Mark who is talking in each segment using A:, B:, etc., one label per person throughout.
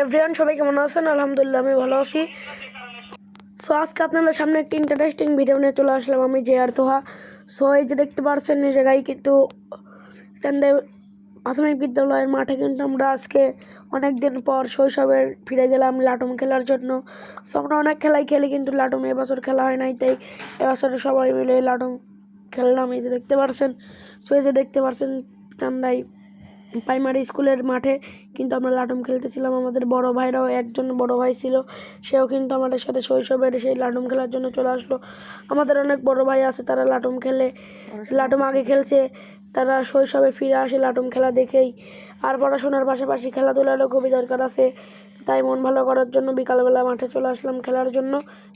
A: Everyone, সবাই কেমন আছেন? আলহামদুলিল্লাহ আমি ভালো আছি। সো আজকে আপনাদের সামনে একটি ইন্টারেস্টিং ভিডিও নিয়ে চলে আসলাম আমি, যে আর তোহা। সো এই যে দেখতে পাচ্ছেন, এই জায়গায় কিন্তু চান্দাই প্রাথমিক বিদ্যালয়ের মাঠে কিন্তু আমরা আজকে অনেক দিন পর শৈশবের ফিরে গেলাম লাটুম খেলার জন্য। সো আমরা অনেক খেলাই খেলি, কিন্তু লাটুম এবছর খেলা হয় নাই, তাই এবছর সবাই মিলে লাটুম খেললাম। এই যে দেখতে পাচ্ছেন, সো এই যে দেখতে পাচ্ছেন চান্দাই প্রাইমারি স্কুলের মাঠে কিন্তু আমরা লাটুম খেলতেছিলাম। আমাদের বড় ভাইরাও, একজন বড় ভাই ছিল, সেও কিন্তু আমাদের সাথে শৈশবের সেই লাটুম খেলার জন্য চলে আসলো। আমাদের অনেক বড় ভাই আছে, তারা লাটুম খেলে, লাটুম আগে খেলছে, তারা শৈশবে ফিরে আসে লাটুম খেলা দেখেই। আর পড়াশোনার পাশাপাশি খেলাধুলারও খুবই দরকার আছে, তাই মন ভালো করার জন্য বিকালবেলা মাঠে চলে আসলাম খেলার জন্য,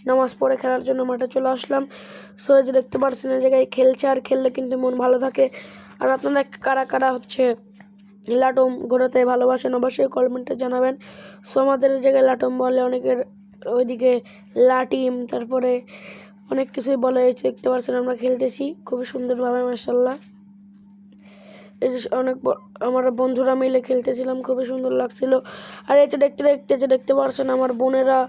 A: নামাজ পড়ে খেলার জন্য মাঠে চলে আসলাম। সো এই যে দেখতে পাচ্ছেন, এই জায়গায় খেলছে, আর খেললে কিন্তু মন ভালো থাকে। আর আপনারা কারা কারা লাটুম ঘোরাতে ভালোবাসেন অবশ্যই কমেন্টে জানাবেন। সো আমাদের এই জায়গায় লাটুম বলে, অনেকের ওইদিকে লাটিম, তারপরে অনেক কিছুই বলে। দেখতে পাচ্ছেন আমরা খেলতেছি খুবই সুন্দরভাবে, মাশাআল্লাহ। এই যে অনেক আমার বন্ধুরা মিলে খেলতেছিলাম, খুবই সুন্দর লাগছিল। আর এই যে দেখতে পাচ্ছেন আমার বোনেরা,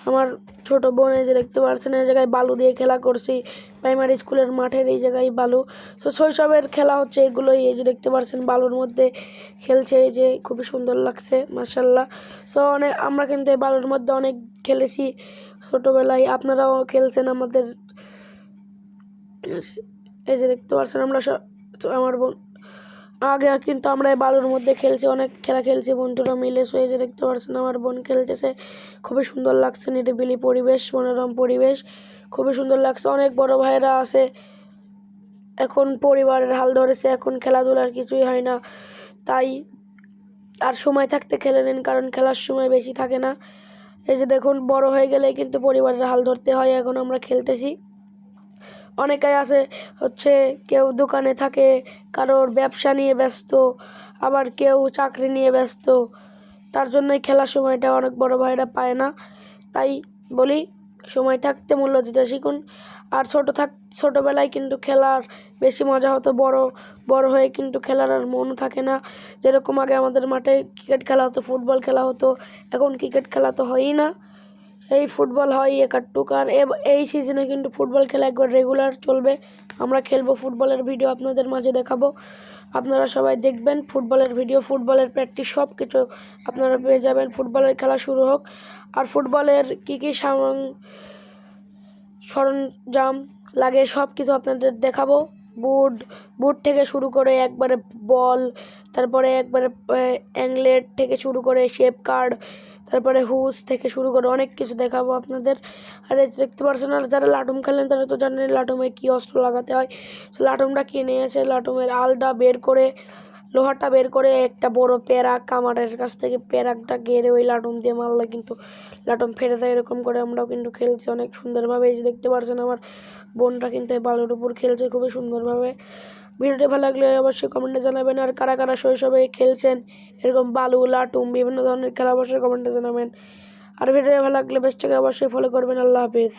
A: আমার ছোট বোন, এই যে দেখতে পাচ্ছেন এই জায়গায় বালু দিয়ে খেলা করছি প্রাইমারি স্কুলের মাঠের এই জায়গায় বালু। সো শৈশবের খেলা হচ্ছে এগুলোই। এই যে দেখতে পাচ্ছেন বালুর মধ্যে খেলছে, এই যে খুবই সুন্দর লাগছে, মাশাআল্লাহ। সো আমরা কিন্তু এই বালুর মধ্যে অনেক খেলেছি ছোটোবেলায়, আপনারাও খেলছেন আমাদের। এই যে দেখতে পাচ্ছেন আমরা আমার বোন আগে কিন্তু আমরা এই বালুর মধ্যে খেলছি, অনেক খেলা খেলছি বন্ধুরা মিলে। সো এই যে দেখতে পাচ্ছেন আমার বোন খেলতেছে, খুবই সুন্দর লাগছে, নিরিবিলি পরিবেশ, মনোরম পরিবেশ, খুবই সুন্দর লাগছে। অনেক বড় ভাইরা আছে, এখন পরিবারের হাল ধরেছে, এখন খেলাধুলার কিছুই হয় না, তাই আর সময় থাকতে খেলে নিন, কারণ খেলার সময় বেশি থাকে না। এই যে দেখুন, বড় হয়ে গেলে কিন্তু পরিবারের হাল ধরতে হয়। এখন আমরা খেলতেছি, অনেকেই আছে কেউ দোকানে থাকে, কারোর ব্যবসা নিয়ে ব্যস্ত, আবার কেউ চাকরি নিয়ে ব্যস্ত, তার জন্যই খেলার সময়টা অনেক বড় ভাইরা পায় না। তাই বলি, সময় থাকতে মূল্য দিতে শিখুন। আর ছোটোবেলায় কিন্তু খেলার বেশি মজা হতো, বড় হয়ে কিন্তু খেলার আর মনও থাকে না। যেরকম আগে আমাদের মাঠে ক্রিকেট খেলা হতো, ফুটবল খেলা হতো, এখন ক্রিকেট খেলা তো হয়ই না, এই ফুটবল হয় একাটুক। আর এই সিজনে কিন্তু ফুটবল খেলা একবার রেগুলার চলবে, আমরা খেলবো, ফুটবলের ভিডিও আপনাদের মাঝে দেখাবো, আপনারা সবাই দেখবেন ফুটবলের ভিডিও, ফুটবলের প্র্যাকটিস সব কিছু আপনারা পেয়ে যাবেন। ফুটবলের খেলা শুরু হোক, আর ফুটবলের কী কী সরঞ্জাম লাগে সব কিছু আপনাদের দেখাবো। বুট থেকে শুরু করে একবারে বল, তারপরে একবারে অ্যাংলেট থেকে শুরু করে শেপ কার্ড, তারপরে হুস থেকে শুরু করে অনেক কিছু দেখাবো আপনাদের। আর এই দেখতে পাচ্ছেন, আর যারা লাটুম খেলেন তারা তো জানেন লাটুমে কী অস্ত্র লাগাতে হয়। তো লাটুমটা কিনে এসে লাটুমের আলটা বের করে, লোহাটা বের করে, একটা বড় প্যারাক কামারের কাছ থেকে প্যারাকটা গেড়ে ওই লাটুম দিয়ে মারলে কিন্তু লাটুম ফেটে যায়। এরকম করে আমরাও কিন্তু খেলছি অনেক সুন্দরভাবে। এই যে দেখতে পাচ্ছেন আমার বোনটা কিন্তু এই বালুর উপর খেলছে খুবই সুন্দরভাবে। ভিডিওটি ভালো লাগলে অবশ্যই কমেন্টে জানাবেন। আর কারা কারা শৈশবে খেলছেন এরকম বালু, লাটুম, বিভিন্ন ধরনের খেলা, অবশ্যই কমেন্টে জানাবেন। আর ভিডিওটি ভালো লাগলে বেশটাকে অবশ্যই ফলো করবেন। আল্লাহ হাফিজ।